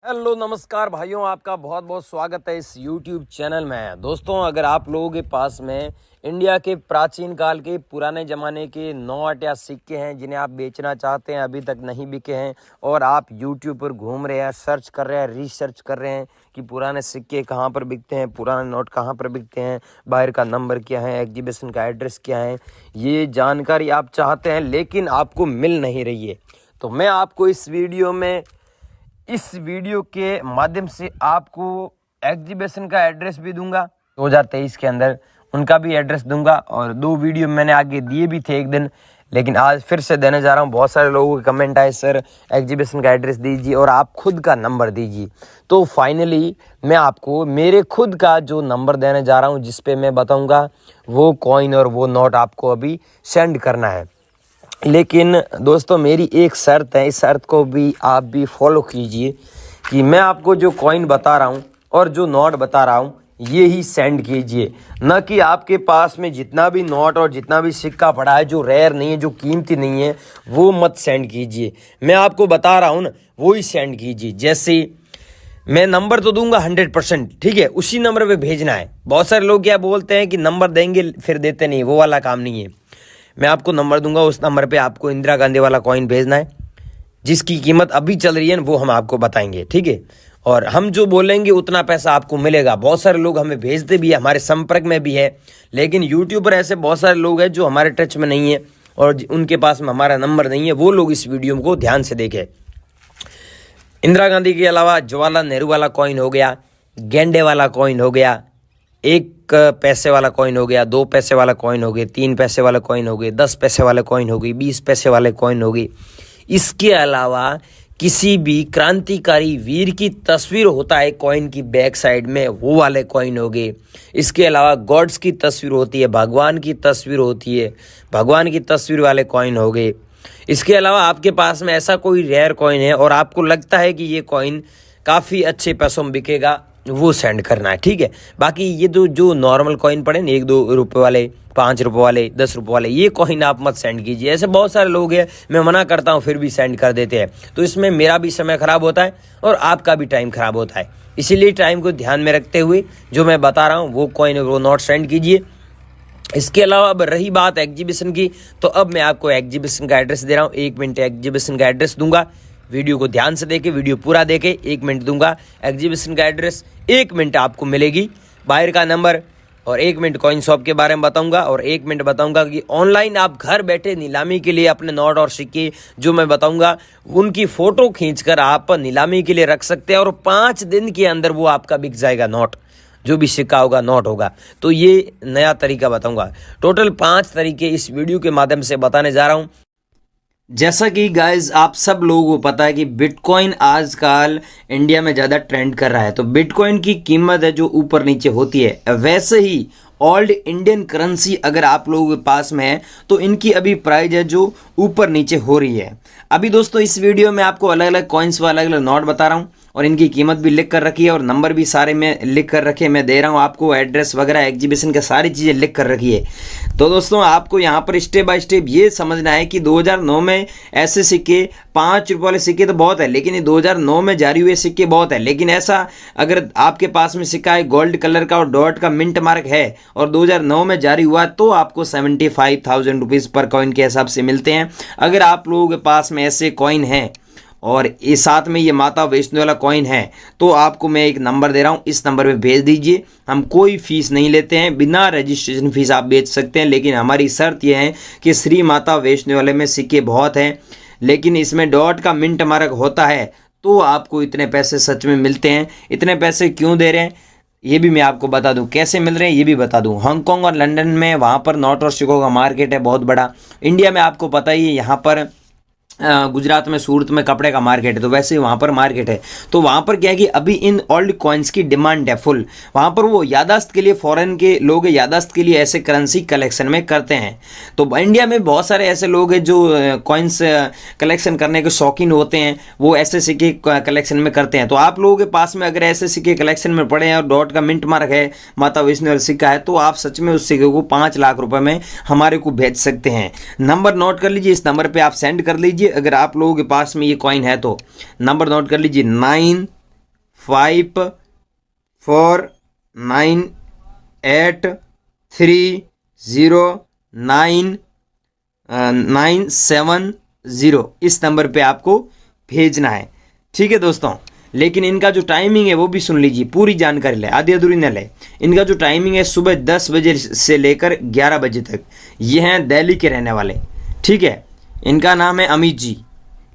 Hello नमस्कार भाइयों, आपका बहुत बहुत स्वागत है इस YouTube चैनल में। दोस्तों, अगर आप लोगों के पास में इंडिया के प्राचीन काल के पुराने ज़माने के नोट या सिक्के हैं जिन्हें आप बेचना चाहते हैं, अभी तक नहीं बिके हैं और आप YouTube पर घूम रहे हैं, सर्च कर रहे हैं, रिसर्च कर रहे हैं कि पुराने सिक्के कहाँ पर बिकते हैं, पुराने नोट कहाँ पर बिकते हैं, बाहर का नंबर क्या है, एग्जीबिशन का एड्रेस क्या है, ये जानकारी आप चाहते हैं लेकिन आपको मिल नहीं रही है, तो मैं आपको इस वीडियो के माध्यम से आपको एग्जीबिशन का एड्रेस भी दूंगा 2023 के अंदर, उनका भी एड्रेस दूंगा। और 2 वीडियो मैंने आगे दिए भी थे एक दिन, लेकिन आज फिर से देने जा रहा हूं। बहुत सारे लोगों के कमेंट आए, सर एग्जीबिशन का एड्रेस दीजिए और आप खुद का नंबर दीजिए। तो फाइनली मैं आपको मेरे खुद का जो नंबर देने जा रहा हूं, जिस पे मैं बताऊंगा वो कॉइन और वो नोट आपको अभी सेंड करना है। लेकिन दोस्तों, मेरी एक शर्त है, इस शर्त को भी आप भी फॉलो कीजिए कि मैं आपको जो कॉइन बता रहा हूँ और जो नोट बता रहा हूँ ये ही सेंड कीजिए, न कि आपके पास में जितना भी नोट और जितना भी सिक्का पड़ा है जो रेयर नहीं है, जो कीमती नहीं है, वो मत सेंड कीजिए। मैं आपको बता रहा हूँ ना, वो ही सेंड कीजिए। जैसे मैं नंबर तो दूंगा 100%, ठीक है, उसी नंबर पे भेजना है। बहुत सारे लोग क्या बोलते हैं कि नंबर देंगे फिर देते नहीं, वो वाला काम नहीं है। मैं आपको नंबर दूंगा, उस नंबर पे आपको इंदिरा गांधी वाला कॉइन भेजना है, जिसकी कीमत अभी चल रही है वो हम आपको बताएंगे, ठीक है। और हम जो बोलेंगे उतना पैसा आपको मिलेगा। बहुत सारे लोग हमें भेजते भी है, हमारे संपर्क में भी है, लेकिन यूट्यूब पर ऐसे बहुत सारे लोग हैं जो हमारे टच में नहीं है और उनके पास में हमारा नंबर नहीं है। वो लोग इस वीडियो को ध्यान से देखें। इंदिरा गांधी के अलावा जवाहरलाल नेहरू वाला कॉइन हो गया, गेंडे वाला कॉइन हो गया, 1 पैसे वाला कॉइन हो गया, 2 पैसे वाला कॉइन हो गए, 3 पैसे वाला कॉइन हो गए, 10 पैसे वाले कॉइन हो गई, 20 पैसे वाले कॉइन हो गई। इसके अलावा किसी भी क्रांतिकारी वीर की तस्वीर होता है कॉइन की बैक साइड में, वो वाले कॉइन हो गए। इसके अलावा गॉड्स की तस्वीर होती है, भगवान की तस्वीर होती है, भगवान की तस्वीर वाले कॉइन हो गए। इसके अलावा आपके पास में ऐसा कोई रेयर कॉइन है और आपको लगता है कि ये कॉइन काफ़ी अच्छे पैसों में बिकेगा, वो सेंड करना है, ठीक है। बाकी ये जो नॉर्मल कॉइन पड़े ना, 1-2 रुपये वाले, 5 रुपये वाले, 10 रुपये वाले, ये कॉइन आप मत सेंड कीजिए। ऐसे बहुत सारे लोग हैं, मैं मना करता हूँ फिर भी सेंड कर देते हैं, तो इसमें मेरा भी समय खराब होता है और आपका भी टाइम खराब होता है। इसीलिए टाइम को ध्यान में रखते हुए जो मैं बता रहा हूँ वो कॉइन वो नोट सेंड कीजिए। इसके अलावा अब रही बात एग्जीबिशन की, तो अब मैं आपको एग्जीबिशन का एड्रेस दे रहा हूँ। 1 मिनट एग्जीबिशन का एड्रेस दूंगा, वीडियो को ध्यान से देखें, वीडियो पूरा देखें। 1 मिनट दूंगा एग्जीबिशन का एड्रेस, 1 मिनट आपको मिलेगी, बाहर का नंबर, और 1 मिनट कॉइन शॉप के बारे में बताऊंगा और 1 मिनट बताऊंगा कि ऑनलाइन आप घर बैठे नीलामी के लिए अपने नोट और सिक्के जो मैं बताऊंगा उनकी फ़ोटो खींचकर आप नीलामी के लिए रख सकते हैं और 5 दिन के अंदर वो आपका बिक जाएगा नोट, जो भी सिक्का होगा, नोट होगा। तो ये नया तरीका बताऊंगा। टोटल 5 तरीके इस वीडियो के माध्यम से बताने जा रहा हूं। जैसा कि गाइज आप सब लोगों को पता है कि बिटकॉइन आजकल इंडिया में ज़्यादा ट्रेंड कर रहा है, तो बिटकॉइन की कीमत है जो ऊपर नीचे होती है। वैसे ही ओल्ड इंडियन करेंसी अगर आप लोगों के पास में है तो इनकी अभी प्राइस है जो ऊपर नीचे हो रही है। अभी दोस्तों इस वीडियो में आपको अलग अलग कॉइन्स व अलग अलग नोट बता रहा हूँ और इनकी कीमत भी लिख कर रखी है और नंबर भी सारे में लिख कर रखे, मैं दे रहा हूँ आपको एड्रेस वगैरह, एग्जीबिशन का सारी चीज़ें लिख कर रखी है। तो दोस्तों आपको यहाँ पर स्टेप बाय स्टेप ये समझना है कि 2009 में ऐसे सिक्के, 5 रुपये वाले सिक्के तो बहुत है, लेकिन ये 2009 में जारी हुए सिक्के बहुत है। लेकिन ऐसा अगर आपके पास में सिक्का है गोल्ड कलर का और डॉट का मिंट मार्क है और 2009 में जारी हुआ, तो आपको 75,000 रुपीज़ पर कॉइन के हिसाब से मिलते हैं। अगर आप लोगों के पास में ऐसे कॉइन हैं और ये साथ में ये माता वैष्णो वाला कॉइन है, तो आपको मैं एक नंबर दे रहा हूँ, इस नंबर पे भेज दीजिए। हम कोई फीस नहीं लेते हैं, बिना रजिस्ट्रेशन फीस आप बेच सकते हैं, लेकिन हमारी शर्त यह है कि श्री माता वैष्णो वाले में सिक्के बहुत हैं, लेकिन इसमें डॉट का मिंट मार्क होता है, तो आपको इतने पैसे सच में मिलते हैं। इतने पैसे क्यों दे रहे हैं ये भी मैं आपको बता दूं, कैसे मिल रहे हैं ये भी बता दूं। हांगकांग और लंदन में वहाँ पर नोट और सिक्कों का मार्केट है बहुत बड़ा। इंडिया में आपको पता ही है, यहाँ पर गुजरात में सूरत में कपड़े का मार्केट है, तो वैसे ही वहाँ पर मार्केट है। तो वहाँ पर क्या है कि अभी इन ओल्ड कॉइन्स की डिमांड है फुल। वहाँ पर वो यादाश्त के लिए, फॉरेन के लोग यादाश्त के लिए ऐसे करेंसी कलेक्शन में करते हैं। तो इंडिया में बहुत सारे ऐसे लोग हैं जो कॉइन्स कलेक्शन करने के शौकीन होते हैं, वो ऐसे सिक्के कलेक्शन में करते हैं। तो आप लोगों के पास में अगर ऐसे सिक्के कलेक्शन में पड़े हैं और डॉट का मिंट मार्क है, माता वैष्णो सिक्का है, तो आप सच में उस सिक्के को 5 लाख रुपए में हमारे को भेज सकते हैं। नंबर नोट कर लीजिए, इस नंबर पर आप सेंड कर लीजिए। अगर आप लोगों के पास में ये कॉइन है तो नंबर नोट कर लीजिए, 5498309970 इस नंबर पे आपको भेजना है। ठीक है दोस्तों, लेकिन इनका जो टाइमिंग है वो भी सुन लीजिए, पूरी जानकारी ले, आधी अधूरी न ले। इनका जो टाइमिंग है सुबह 10 बजे से लेकर 11 बजे तक। ये हैं दिल्ली के रहने वाले। ठीक है, इनका नाम है अमित जी।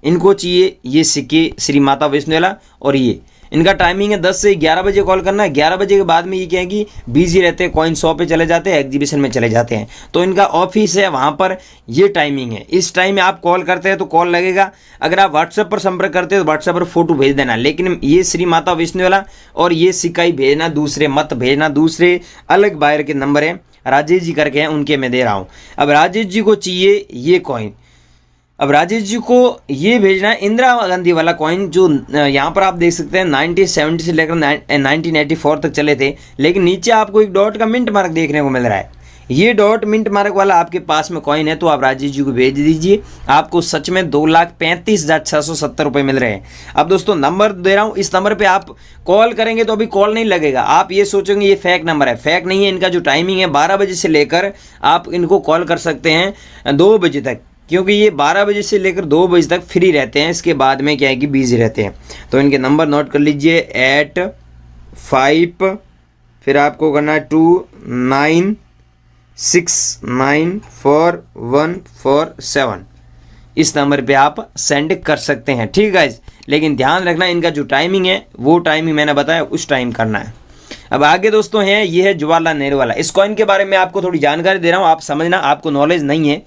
इनको चाहिए ये सिक्के श्री माता वैष्णो वाला, और ये इनका टाइमिंग है 10 से 11 बजे कॉल करना है। 11 बजे के बाद में ये क्या है कि बिजी रहते हैं, कॉइन शॉप पे चले जाते हैं, एग्जीबिशन में चले जाते हैं। तो इनका ऑफिस है वहाँ पर, ये टाइमिंग है। इस टाइम में आप कॉल करते हैं तो कॉल लगेगा। अगर आप व्हाट्सएप पर संपर्क करते हैं तो व्हाट्सएप पर फोटो भेज देना। लेकिन ये श्री माता वैष्णो वाला और ये सिक्का ही भेजना, दूसरे मत भेजना। दूसरे अलग बायर के नंबर हैं, राजेश जी करके हैं, उनके मैं दे रहा हूँ। अब राजेश जी को चाहिए ये कॉइन। अब राजेश जी को ये भेजना है इंदिरा गांधी वाला कॉइन, जो यहाँ पर आप देख सकते हैं 1970 से लेकर 1984 तक चले थे। लेकिन नीचे आपको एक डॉट का मिंट मार्क देखने को मिल रहा है। ये डॉट मिंट मार्क वाला आपके पास में कॉइन है तो आप राजेश जी को भेज दीजिए। आपको सच में 2,35,670 रुपये मिल रहे हैं। अब दोस्तों नंबर दे रहा हूँ, इस नंबर पे आप कॉल करेंगे तो अभी कॉल नहीं लगेगा। आप ये सोचेंगे ये फेक नंबर है, फेक नहीं है। इनका जो टाइमिंग है 12 बजे से लेकर आप इनको कॉल कर सकते हैं 2 बजे तक, क्योंकि ये 12 बजे से लेकर 2 बजे तक फ्री रहते हैं। इसके बाद में क्या है कि बिजी रहते हैं। तो इनके नंबर नोट कर लीजिए, 85 फिर आपको करना है 29694147। इस नंबर पे आप सेंड कर सकते हैं। ठीक है गाइज, लेकिन ध्यान रखना इनका जो टाइमिंग है वो टाइमिंग मैंने बताया उस टाइम करना है। अब आगे दोस्तों है, ये है जवाहरलाल नेहरू वाला। इस कॉइन के बारे में आपको थोड़ी जानकारी दे रहा हूँ, आप समझना, आपको नॉलेज नहीं है।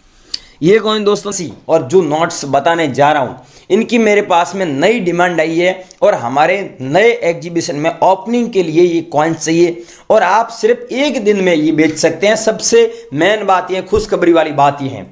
ये कॉइन दोस्तों और जो नोट्स बताने जा रहा हूँ इनकी मेरे पास में नई डिमांड आई है और हमारे नए एग्जीबिशन में ओपनिंग के लिए ये कॉइन चाहिए और आप सिर्फ एक दिन में ये बेच सकते हैं। सबसे मेन बात ये, खुशखबरी वाली बात ये है।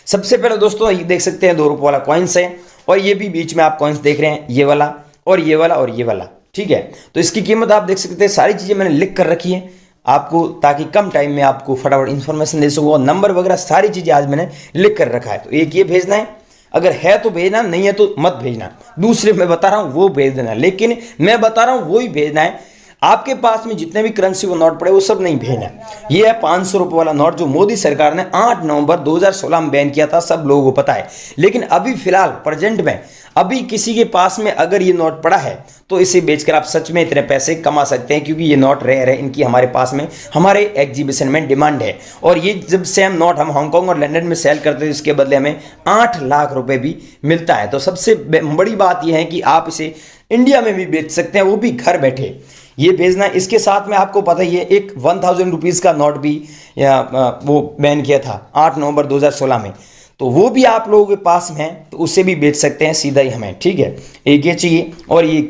सबसे पहले दोस्तों ये देख सकते हैं 2 रुपये वाला कॉइन्स है और ये भी बीच में आप कॉइन्स देख रहे हैं, ये वाला और ये वाला और ये वाला। ठीक है, तो इसकी कीमत आप देख सकते हैं। सारी चीज़ें मैंने लिख कर रखी है आपको, ताकि कम टाइम में आपको फटाफट इन्फॉर्मेशन दे सकूँ। और नंबर वगैरह सारी चीज़ें आज मैंने लिख कर रखा है। तो एक ये भेजना है, अगर है तो भेजना, नहीं है तो मत भेजना। दूसरे मैं बता रहा हूँ वो भेज देना, लेकिन मैं बता रहा हूँ वो ही भेजना है। आपके पास में जितने भी करेंसी वो नोट पड़े वो सब नहीं भेजना। ये है 500 रुपये वाला नोट जो मोदी सरकार ने 8 नवंबर 2016 में बैन किया था, सब लोगों को पता है। लेकिन अभी फिलहाल प्रेजेंट में अभी किसी के पास में अगर ये नोट पड़ा है तो इसे बेचकर आप सच में इतने पैसे कमा सकते हैं, क्योंकि ये नोट रेयर है। इनकी हमारे पास में हमारे एग्जीबिशन में डिमांड है। और ये जब सेम नोट हम हांगकांग और लंदन में सेल करते हैं इसके बदले हमें 8 लाख रुपए भी मिलता है। तो सबसे बड़ी बात यह है कि आप इसे इंडिया में भी बेच सकते हैं, वो भी घर बैठे। ये भेजना, इसके साथ में आपको पता ही है एक 1000 रुपीज़ का नोट भी वो बैन किया था 8 नवंबर 2016 में, तो वो भी आप लोगों के पास में है तो उसे भी बेच सकते हैं सीधा ही हमें। ठीक है, एक ये चाहिए और ये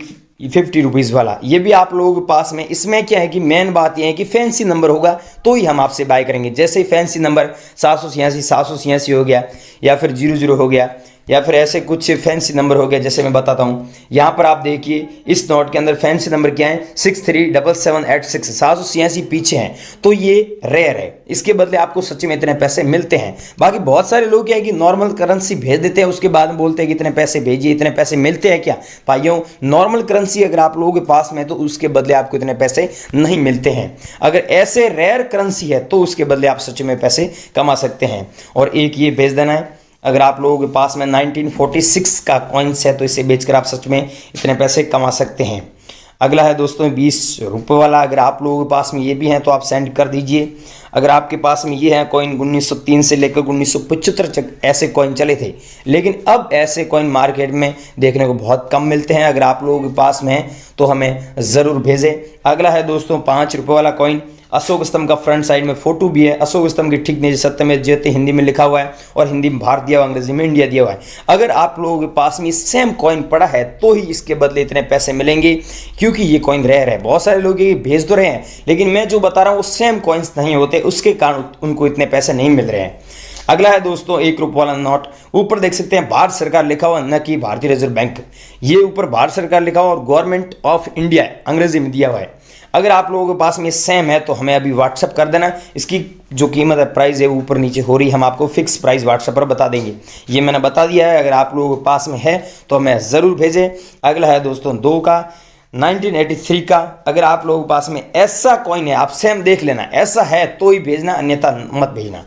50 रुपीज़ वाला ये भी आप लोगों के पास में। इसमें क्या है कि मेन बात यह है कि फैंसी नंबर होगा तो ही हम आपसे बाय करेंगे। जैसे ही फैंसी नंबर 786 हो गया या फिर 00 हो गया या फिर ऐसे कुछ फैंसी नंबर हो गया, जैसे मैं बताता हूँ। यहाँ पर आप देखिए इस नोट के अंदर फैंसी नंबर क्या है 637786, 786 पीछे हैं, तो ये रेयर है। इसके बदले आपको सच्ची में इतने पैसे मिलते हैं। बाकी बहुत सारे लोग क्या है कि नॉर्मल करेंसी भेज देते हैं, उसके बाद में बोलते हैं कि इतने पैसे भेजिए, इतने पैसे मिलते हैं क्या? भाइयों, नॉर्मल करेंसी अगर आप लोगों के पास में है तो उसके बदले आपको इतने पैसे नहीं मिलते हैं। अगर ऐसे रेयर करेंसी है तो उसके बदले आप सच में पैसे कमा सकते हैं। और एक ये भेज देना है। अगर आप लोगों के पास में 1946 का कॉइन्स है तो इसे बेचकर आप सच में इतने पैसे कमा सकते हैं। अगला है दोस्तों 20 रुपये वाला। अगर आप लोगों के पास में ये भी हैं तो आप सेंड कर दीजिए। अगर आपके पास में ये है कॉइन 1903 से लेकर 1975 तक ऐसे कॉइन चले थे, लेकिन अब ऐसे कॉइन मार्केट में देखने को बहुत कम मिलते हैं। अगर आप लोगों के पास में है तो हमें ज़रूर भेजें। अगला है दोस्तों 5 रुपये वाला कॉइन। अशोक स्तंभ का फ्रंट साइड में फोटो भी है। अशोक स्तंभ के ठीक नीचे सत्यमेव जयते हिंदी में लिखा हुआ है और हिंदी में भारत दिया हुआ, अंग्रेजी में इंडिया दिया हुआ है। अगर आप लोगों के पास में सेम कॉइन पड़ा है तो ही इसके बदले इतने पैसे मिलेंगे, क्योंकि ये कॉइन रेयर है। बहुत सारे लोग ये भेज तो रहे हैं, लेकिन मैं जो बता रहा हूँ वो सेम कॉइन्स नहीं होते, उसके कारण उनको इतने पैसे नहीं मिल रहे हैं। अगला है दोस्तों 1 रुपये वाला नोट। ऊपर देख सकते हैं भारत सरकार लिखा हुआ, न कि भारतीय रिजर्व बैंक। ये ऊपर भारत सरकार लिखा हुआ और गवर्नमेंट ऑफ इंडिया अंग्रेजी में दिया हुआ है। अगर आप लोगों के पास में सेम है तो हमें अभी व्हाट्सअप कर देना। इसकी जो कीमत है, प्राइस है, ऊपर नीचे हो रही, हम आपको फिक्स प्राइस व्हाट्सएप पर बता देंगे। ये मैंने बता दिया है। अगर आप लोगों के पास में है तो हमें ज़रूर भेजें। अगला है दोस्तों 2 का 1983 का। अगर आप लोगों के पास में ऐसा कॉइन है, आप सेम देख लेना, ऐसा है तो ही भेजना, अन्यथा मत भेजना।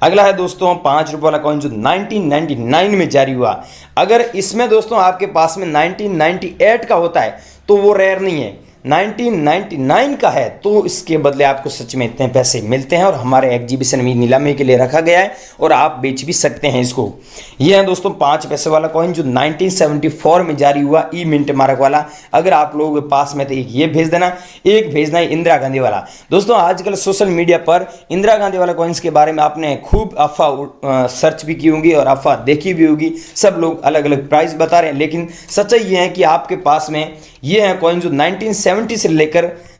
अगला है दोस्तों 5 रुपये वाला कॉइन जो 1999 में जारी हुआ। अगर इसमें दोस्तों आपके पास में 1998 का होता है तो वो रेयर नहीं है, 1999 का है तो इसके बदले आपको सच में इतने पैसे मिलते हैं और हमारे एग्जीबिशन में नीलामी के लिए रखा गया है और आप बेच भी सकते हैं इसको। ये है दोस्तों 5 पैसे वाला कॉइन जो 1974 में जारी हुआ, ई मिंट मार्क वाला। अगर आप लोगों के पास में तो एक ये भेज देना, एक भेजना है इंदिरा गांधी वाला। दोस्तों आजकल सोशल मीडिया पर इंदिरा गांधी वाला कॉइन्स के बारे में आपने खूब अफवाह सर्च भी की होंगी और अफवाह देखी भी होगी। सब लोग अलग अलग प्राइस बता रहे हैं, लेकिन सच्चाई ये है कि आपके पास में ये है कॉइन जो 1970 से लेकर